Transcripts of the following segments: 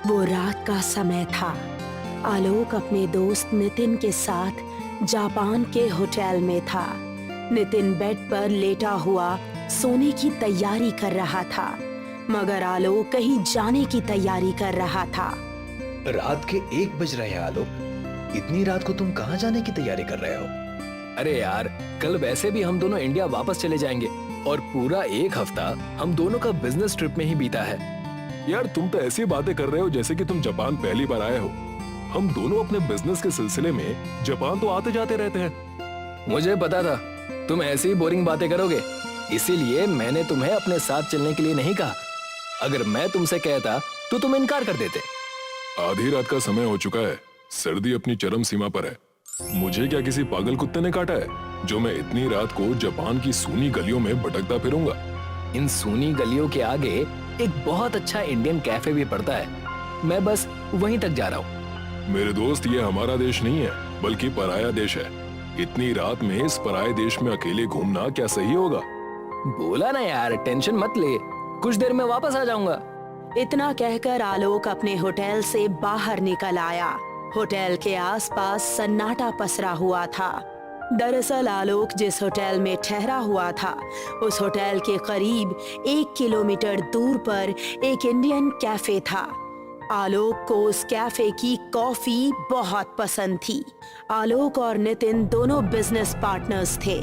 वो रात का समय था। आलोक अपने दोस्त नितिन के साथ जापान के होटल में था। नितिन बेड पर लेटा हुआ सोने की तैयारी कर रहा था, मगर आलोक कहीं जाने की तैयारी कर रहा था। रात के 1 बज रहे हैं आलोक। इतनी रात को तुम कहाँ जाने की तैयारी कर रहे हो? अरे यार, कल वैसे भी हम दोनों इंडिया वापस चले जाएंगे और पूरा 1 हफ्ता हम दोनों का बिजनेस ट्रिप में ही बीता है। यार तुम तो ऐसी बातें कर रहे हो जैसे कि तुम जापान पहली बार आए हो। हम दोनों अपने बिजनेस के सिलसिले में जापान तो आते जाते रहते हैं। मुझे पता था तुम ऐसी बोरिंग बातें करोगे, इसीलिए मैंने तुम्हें अपने साथ चलने के लिए नहीं कहा। अगर मैं तुमसे कहता तो तुम इनकार कर देते। आधी रात का समय हो चुका है, सर्दी अपनी चरम सीमा पर है। मुझे क्या किसी पागल कुत्ते ने काटा है जो मैं इतनी रात को जापान की सूनी गलियों में भटकता फिरूंगा? इन सूनी गलियों के आगे एक बहुत अच्छा इंडियन कैफे भी पड़ता है, मैं बस वहीं तक जा रहा हूँ। मेरे दोस्त, ये हमारा देश नहीं है बल्कि पराया देश है। इतनी रात में इस पराये देश में अकेले घूमना क्या सही होगा? बोला ना यार, टेंशन मत ले, कुछ देर में वापस आ जाऊंगा। इतना कहकर आलोक अपने होटल से बाहर निकल आया। होटल के आसपास सन्नाटा पसरा हुआ था। दरअसल आलोक जिस होटल में ठहरा हुआ था, उस होटल के करीब 1 किलोमीटर दूर पर एक इंडियन कैफे था। आलोक को उस कैफे की कॉफी बहुत पसंद थी। आलोक और नितिन दोनों बिजनेस पार्टनर्स थे।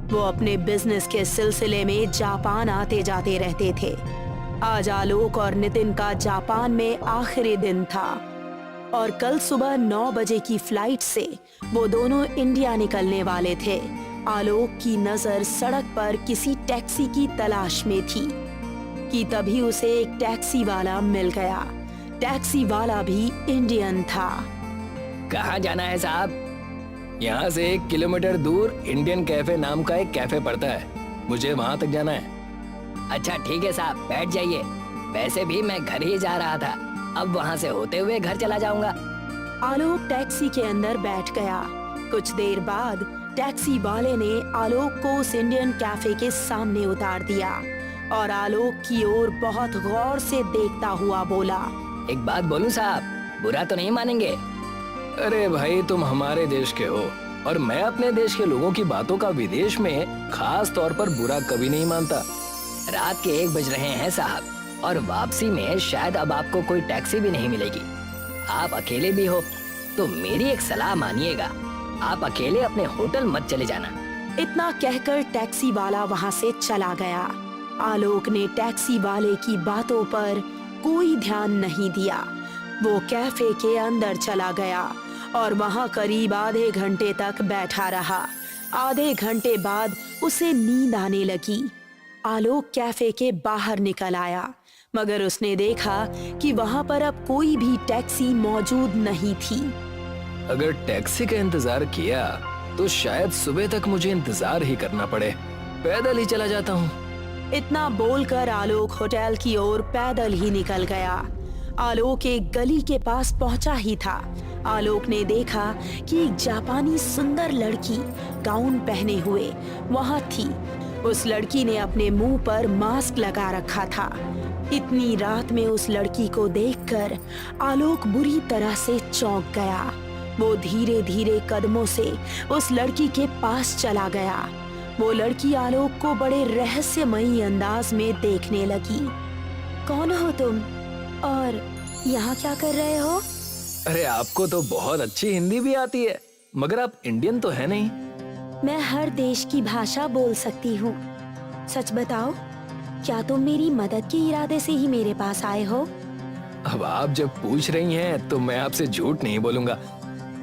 वो अपने बिजनेस के सिलसिले में जापान आते जाते रहते थे। आज आलोक और नितिन का जापान में आखिरी दिन था और कल सुबह 9 बजे की फ्लाइट से वो दोनों इंडिया निकलने वाले थे। आलोक की नजर सड़क पर किसी टैक्सी की तलाश में थी कि तभी उसे एक टैक्सी वाला मिल गया। टैक्सी वाला भी इंडियन था। कहाँ जाना है साहब? यहाँ से 1 किलोमीटर दूर इंडियन कैफे नाम का एक कैफे पड़ता है, मुझे वहाँ तक जाना है। अच्छा ठीक है साहब, बैठ जाइए। वैसे भी मैं घर ही जा रहा था, अब वहाँ से होते हुए घर चला जाऊंगा। आलोक टैक्सी के अंदर बैठ गया। कुछ देर बाद टैक्सी वाले ने आलोक को उस इंडियन कैफे के सामने उतार दिया और आलोक की ओर बहुत गौर से देखता हुआ बोला, एक बात बोलूं साहब, बुरा तो नहीं मानेंगे? अरे भाई, तुम हमारे देश के हो और मैं अपने देश के लोगों की बातों का विदेश में खास तौर पर बुरा कभी नहीं मानता। रात के 1 बज रहे हैं साहब और वापसी में शायद अब आपको कोई टैक्सी भी नहीं मिलेगी। आप अकेले भी हो तो मेरी एक सलाह मानिएगा, आप अकेले अपने होटल मत चले जाना। इतना कहकर टैक्सी वाला वहाँ से चला गया। आलोक ने टैक्सी वाले की बातों पर कोई ध्यान नहीं दिया। वो कैफे के अंदर चला गया और वहाँ करीब आधे घंटे तक बैठा रहा। आधे घंटे बाद उसे नींद आने लगी। आलोक कैफे के बाहर निकल आया, मगर उसने देखा कि वहाँ पर अब कोई भी टैक्सी मौजूद नहीं थी। अगर टैक्सी का इंतजार किया तो शायद सुबह तक मुझे इंतजार ही करना पड़े, पैदल ही चला जाता हूँ। इतना बोलकर आलोक होटल की ओर पैदल ही निकल गया। आलोक एक गली के पास पहुंचा ही था, आलोक ने देखा कि एक जापानी सुंदर लड़की गाउन पहने हुए वहां थी। उस लड़की ने अपने मुंह पर मास्क लगा रखा था। इतनी रात में उस लड़की को देखकर आलोक बुरी तरह से चौंक गया। वो धीरे धीरे कदमों से उस लड़की के पास चला गया। वो लड़की आलोक को बड़े रहस्यमयी अंदाज में देखने लगी। कौन हो तुम और यहाँ क्या कर रहे हो? अरे आपको तो बहुत अच्छी हिंदी भी आती है, मगर आप इंडियन तो है नहीं। मैं हर देश की भाषा बोल सकती हूँ। सच बताओ, क्या तुम मेरी मदद के इरादे से ही मेरे पास आए हो? अब आप जब पूछ रही हैं तो मैं आपसे झूठ नहीं बोलूंगा।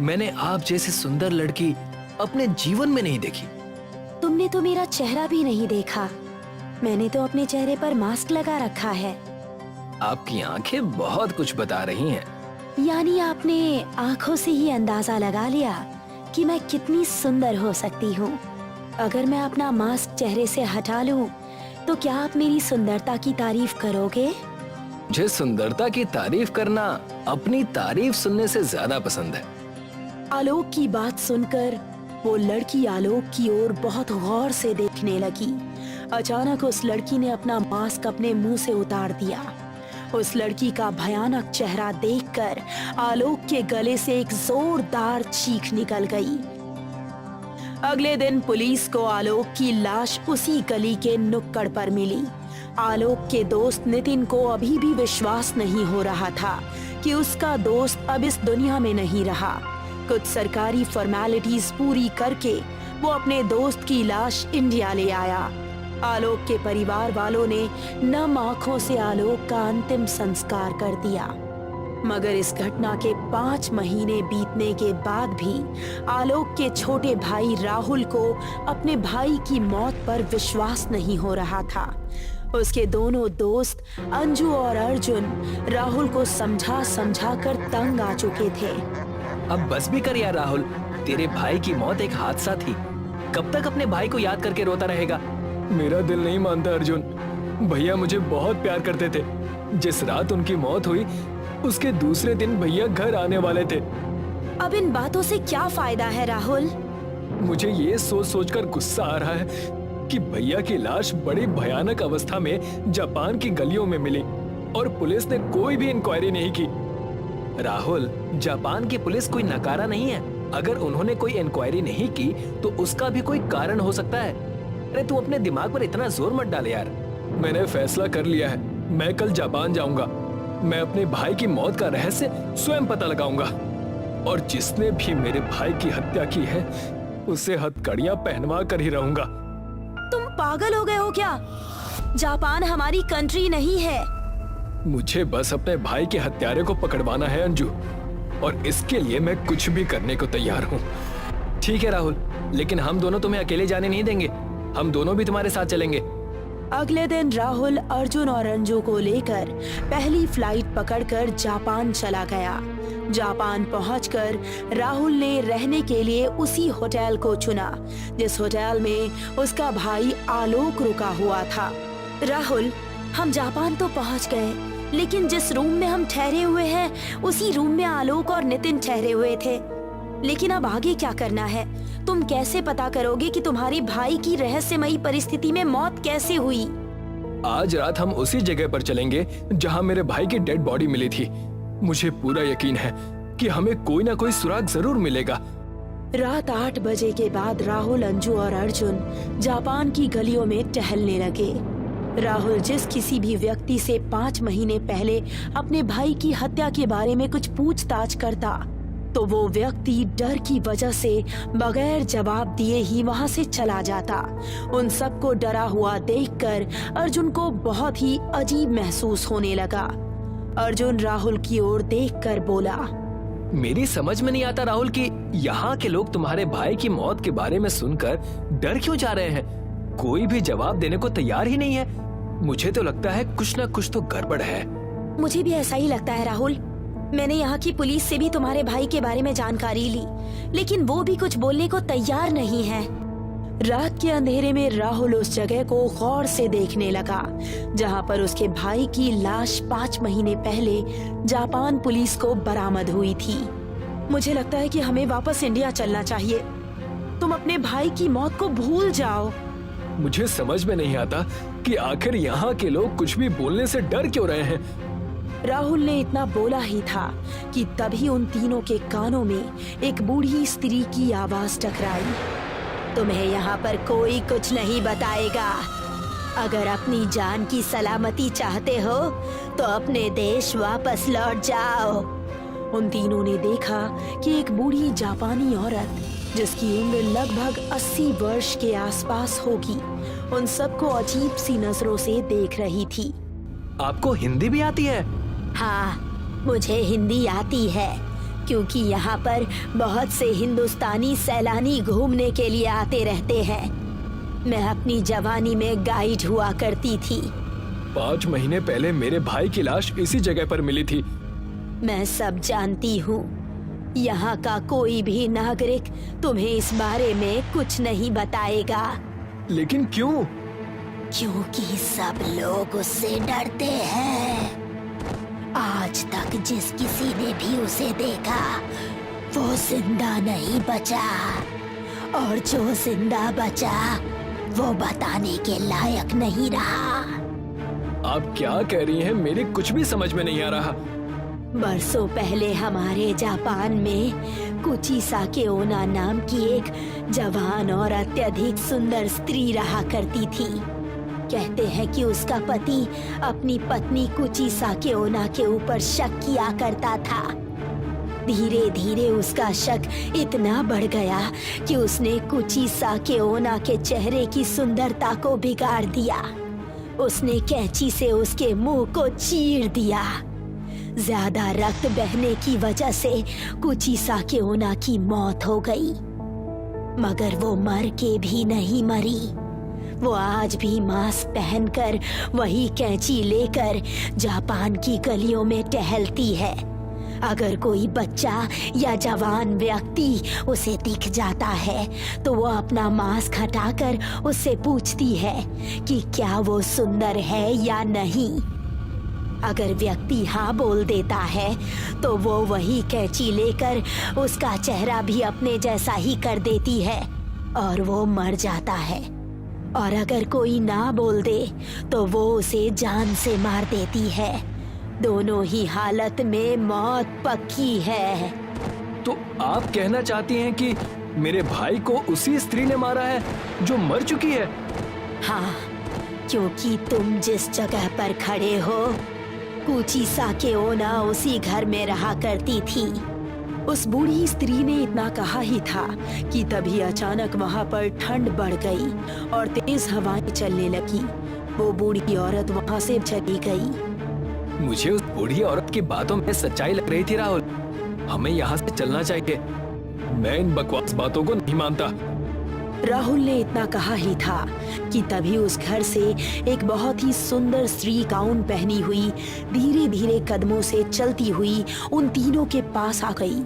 मैंने आप जैसी सुंदर लड़की अपने जीवन में नहीं देखी। तुमने तो मेरा चेहरा भी नहीं देखा। मैंने तो अपने चेहरे पर मास्क लगा रखा है। आपकी आंखें बहुत कुछ बता रही हैं। यानी आपने आंखों से ही अंदाजा लगा लिया कि मैं कितनी सुंदर हो सकती हूँ। अगर मैं अपना मास्क चेहरे से हटा लूँ तो क्या आप मेरी सुंदरता की तारीफ करोगे? मुझे सुंदरता की तारीफ करना अपनी तारीफ सुनने से ज्यादा पसंद है। आलोक की बात सुनकर वो लड़की आलोक की ओर बहुत गौर से देखने लगी। अचानक उस लड़की ने अपना मास्क अपने मुंह से उतार दिया उस लड़की का भयानक चेहरा देखकर आलोक के गले से एक जोरदार चीख निकल गई। अगले दिन पुलिस को आलोक की लाश उसी गली के नुक्कड़ पर मिली। आलोक के दोस्त नितिन को अभी भी विश्वास नहीं हो रहा था कि उसका दोस्त अब इस दुनिया में नहीं रहा। कुछ सरकारी फॉर्मेलिटीज पूरी करके वो अपने दोस्त की लाश इंडिया ले आया। आलोक के परिवार वालों ने नम आंखों से आलोक का अंतिम संस्कार कर दिया। मगर इस घटना के 5 महीने बीतने के बाद भी आलोक के छोटे भाई राहुल को अपने भाई की मौत पर विश्वास नहीं हो रहा था। उसके दोनों दोस्त अंजू और अर्जुन राहुल को समझा समझा कर तंग आ चुके थे। अब बस भी कर यार राहुल, तेरे भाई की मौत एक हादसा थी। कब तक अपने भाई को याद करके रोता रहेगा? मेरा दिल नहीं मानता अर्जुन। भैया मुझे बहुत प्यार करते थे। जिस रात उनकी मौत हुई उसके दूसरे दिन भैया घर आने वाले थे। अब इन बातों से क्या फायदा है राहुल? मुझे ये सोच सोचकर गुस्सा आ रहा है कि भैया की लाश बड़ी भयानक अवस्था में जापान की गलियों में मिली और पुलिस ने कोई भी इंक्वायरी नहीं की। राहुल, जापान की पुलिस कोई नकारा नहीं है। अगर उन्होंने कोई इंक्वायरी नहीं की तो उसका भी कोई कारण हो सकता है। अरे तू अपने दिमाग पर इतना जोर मत डाल यार। मैंने फैसला कर लिया है, मैं कल जापान जाऊंगा। मैं अपने भाई की मौत का रहस्य स्वयं पता लगाऊंगा और जिसने भी मेरे भाई की हत्या की है उसे हथकड़ियां पहनवा कर ही रहूंगा। तुम पागल हो गए हो क्या? जापान हमारी कंट्री नहीं है। मुझे बस अपने भाई के हत्यारे को पकड़वाना है अंजू, और इसके लिए मैं कुछ भी करने को तैयार हूँ। ठीक है राहुल, लेकिन हम दोनों तुम्हें अकेले जाने नहीं देंगे। हम दोनों भी तुम्हारे साथ चलेंगे। अगले दिन राहुल अर्जुन और अंजू को लेकर पहली फ्लाइट पकड़कर जापान चला गया। जापान पहुंचकर राहुल ने रहने के लिए उसी होटल को चुना जिस होटल में उसका भाई आलोक रुका हुआ था। राहुल, हम जापान तो पहुंच गए, लेकिन जिस रूम में हम ठहरे हुए हैं उसी रूम में आलोक और नितिन ठहरे हुए थे। लेकिन अब आगे क्या करना है? तुम कैसे पता करोगे कि तुम्हारे भाई की रहस्यमयी परिस्थिति में मौत कैसे हुई? आज रात हम उसी जगह पर चलेंगे जहां मेरे भाई की डेड बॉडी मिली थी। मुझे पूरा यकीन है कि हमें कोई ना कोई सुराग जरूर मिलेगा। रात 8 बजे के बाद राहुल, अंजू और अर्जुन जापान की गलियों में टहलने लगे। राहुल जिस किसी भी व्यक्ति से 5 महीने पहले अपने भाई की हत्या के बारे में कुछ पूछताछ करता तो वो व्यक्ति डर की वजह से बगैर जवाब दिए ही वहां से चला जाता। उन सबको डरा हुआ देखकर अर्जुन को बहुत ही अजीब महसूस होने लगा। अर्जुन राहुल की ओर देखकर बोला, मेरी समझ में नहीं आता राहुल कि यहाँ के लोग तुम्हारे भाई की मौत के बारे में सुनकर डर क्यों जा रहे हैं। कोई भी जवाब देने को तैयार ही नहीं है। मुझे तो लगता है कुछ ना कुछ तो गड़बड़ है। मुझे भी ऐसा ही लगता है राहुल। मैंने यहाँ की पुलिस से भी तुम्हारे भाई के बारे में जानकारी ली, लेकिन वो भी कुछ बोलने को तैयार नहीं है। रात के अंधेरे में राहुल उस जगह को गौर से देखने लगा जहाँ पर उसके भाई की लाश 5 महीने पहले जापान पुलिस को बरामद हुई थी। मुझे लगता है कि हमें वापस इंडिया चलना चाहिए। तुम अपने भाई की मौत को भूल जाओ। मुझे समझ में नहीं आता कि आखिर यहाँ के लोग कुछ भी बोलने से डर क्यों रहे हैं। राहुल ने इतना बोला ही था कि तभी उन तीनों के कानों में एक बूढ़ी स्त्री की आवाज टकराई। तुम्हें यहाँ पर कोई कुछ नहीं बताएगा। अगर अपनी जान की सलामती चाहते हो तो अपने देश वापस लौट जाओ। उन तीनों ने देखा कि एक बूढ़ी जापानी औरत जिसकी उम्र लगभग 80 वर्ष के आसपास होगी, उन सबको अजीब सी नजरों से देख रही थी। आपको हिंदी भी आती है? हाँ, मुझे हिंदी आती है क्योंकि यहाँ पर बहुत से हिंदुस्तानी सैलानी घूमने के लिए आते रहते हैं। मैं अपनी जवानी में गाइड हुआ करती थी। 5 महीने पहले मेरे भाई की लाश इसी जगह पर मिली थी। मैं सब जानती हूँ। यहाँ का कोई भी नागरिक तुम्हें इस बारे में कुछ नहीं बताएगा। लेकिन क्यों? क्योंकि सब लोग उससे डरते हैं। आज तक जिस किसी ने भी उसे देखा वो जिंदा नहीं बचा, और जो जिंदा बचा वो बताने के लायक नहीं रहा। आप क्या कह रही हैं? मेरी कुछ भी समझ में नहीं आ रहा। बरसों पहले हमारे जापान में कुचिसाके ओना नाम की एक जवान और अत्यधिक सुंदर स्त्री रहा करती थी। कहते हैं कि उसका पति अपनी पत्नी कुचिसाके ओना के ऊपर शक किया करता था। धीरे धीरे उसका शक इतना बढ़ गया कि उसने कुचिसाके ओना के चेहरे की सुंदरता को बिगाड़ दिया। उसने कैंची से उसके मुंह को चीर दिया। ज्यादा रक्त बहने की वजह से कुचिसाके ओना की मौत हो गई, मगर वो मर के भी नहीं मरी। वो आज भी मास्क पहनकर वही कैंची लेकर जापान की गलियों में टहलती है। अगर कोई बच्चा या जवान व्यक्ति उसे दिख जाता है तो वो अपना मास्क हटाकर उससे पूछती है कि क्या वो सुंदर है या नहीं। अगर व्यक्ति हाँ बोल देता है तो वो वही कैंची लेकर उसका चेहरा भी अपने जैसा ही कर देती है और वो मर जाता है। और अगर कोई ना बोल दे तो वो उसे जान से मार देती है। दोनों ही हालत में मौत पक्की है। तो आप कहना चाहती हैं कि मेरे भाई को उसी स्त्री ने मारा है जो मर चुकी है? हाँ, क्योंकि तुम जिस जगह पर खड़े हो कुचिसाके ओना उसी घर में रहा करती थी। उस बूढ़ी स्त्री ने इतना कहा ही था कि तभी अचानक वहाँ पर ठंड बढ़ गई और तेज हवाएं चलने लगी। वो बूढ़ी औरत वहाँ से चली गई। मुझे उस बूढ़ी औरत की बातों में सच्चाई लग रही थी राहुल। हमें यहाँ से चलना चाहिए। मैं इन बकवास बातों को नहीं मानता। राहुल ने इतना कहा ही था कि तभी उस घर से एक बहुत ही सुंदर स्त्री गाउन पहनी हुई धीरे धीरे कदमों से चलती हुई उन तीनों के पास आ गई।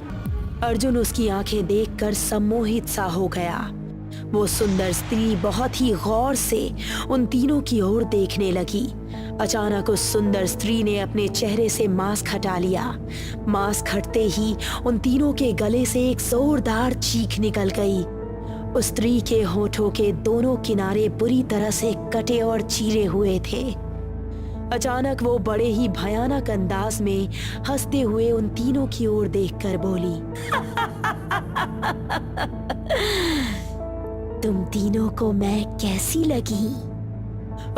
अर्जुन उसकी आंखें देखकर सम्मोहित सा हो गया। वो सुंदर स्त्री बहुत ही गौर से उन तीनों की ओर देखने लगी। अचानक उस सुंदर स्त्री ने अपने चेहरे से मास्क हटा लिया। मास्क हटते ही उन तीनों के गले से एक जोरदार चीख निकल गई। उस स्त्री के होठों के दोनों किनारे बुरी तरह से कटे और चीरे हुए थे। अचानक वो बड़े ही भयानक अंदाज में हंसते हुए उन तीनों की ओर देखकर बोली, तुम तीनों को मैं कैसी लगी?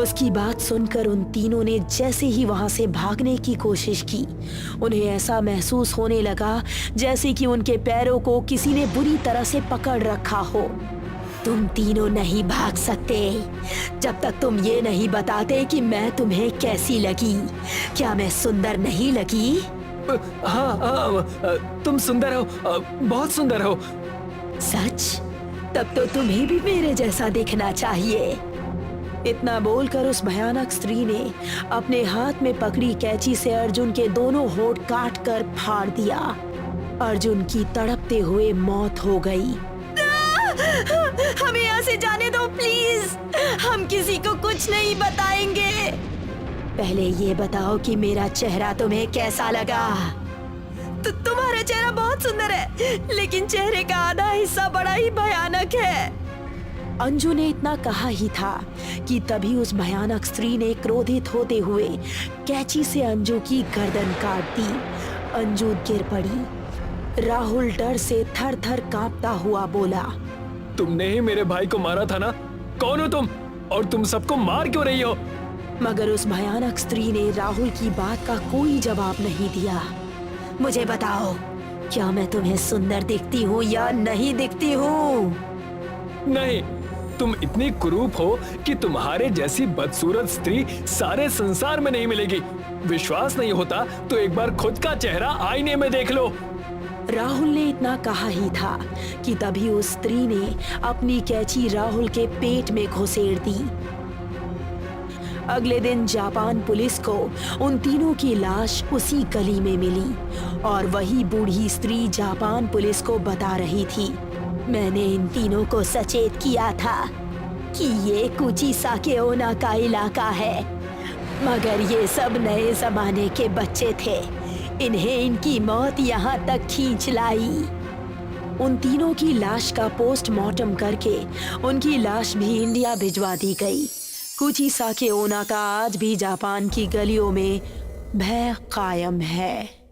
उसकी बात सुनकर उन तीनों ने जैसे ही वहां से भागने की कोशिश की, उन्हें ऐसा महसूस होने लगा जैसे कि उनके पैरों को किसी ने बुरी तरह से पकड़ रखा हो। तुम तीनों नहीं भाग सकते जब तक तुम ये नहीं बताते कि मैं तुम्हें कैसी लगी। क्या मैं सुंदर नहीं लगी? हाँ, तुम सुंदर हो, बहुत सुंदर हो। सच? तब तो तुम्हें भी मेरे जैसा दिखना चाहिए। इतना बोलकर उस भयानक स्त्री ने अपने हाथ में पकड़ी कैंची से अर्जुन के दोनों होंठ काट कर फाड़ दिया। अर्जुन की तड़पते हुए मौत हो गई। हमें यहाँ से जाने दो प्लीज, हम किसी को कुछ नहीं बताएंगे। पहले ये बताओ कि मेरा चेहरा तुम्हें कैसा लगा? तुम्हारा चेहरा बहुत सुंदर है, लेकिन चेहरे का आधा हिस्सा बड़ा ही भयानक है। अंजू ने इतना कहा ही था कि तभी उस भयानक स्त्री ने क्रोधित होते हुए कैंची से अंजू की गर्दन काट दी। अंजू गिर पड़ी। राहुल डर से थर थर कांपता हुआ बोला, तुमने ही मेरे भाई को मारा था ना? कौन हो तुम और तुम सबको मार क्यों रही हो? मगर उस भयानक स्त्री ने राहुल की बात का कोई जवाब नहीं दिया। मुझे बताओ, क्या मैं तुम्हें सुंदर दिखती हूँ या नहीं दिखती हूँ? नहीं, तुम इतनी कुरूप हो कि तुम्हारे जैसी बदसूरत स्त्री सारे संसार में नहीं मिलेगी। विश्वास नहीं होता तो एक बार खुद का चेहरा आईने में देख लो। राहुल ने इतना कहा ही था कि तभी उस स्त्री ने अपनी कैंची राहुल के पेट में घुसेड़ दी। अगले दिन जापान पुलिस को उन तीनों की लाश उसी गली में मिली और वही बूढ़ी स्त्री जापान पुलिस को बता रही थी, मैंने इन तीनों को सचेत किया था कि ये कुचिसाके ओना का इलाका है, मगर ये सब नए जमाने के बच्चे थे। इन्हें इनकी मौत यहाँ तक खींच लाई। उन तीनों की लाश का पोस्टमार्टम करके उनकी लाश भी इंडिया भिजवा दी गई। कुचिसाके ओना का आज भी जापान की गलियों में भय कायम है।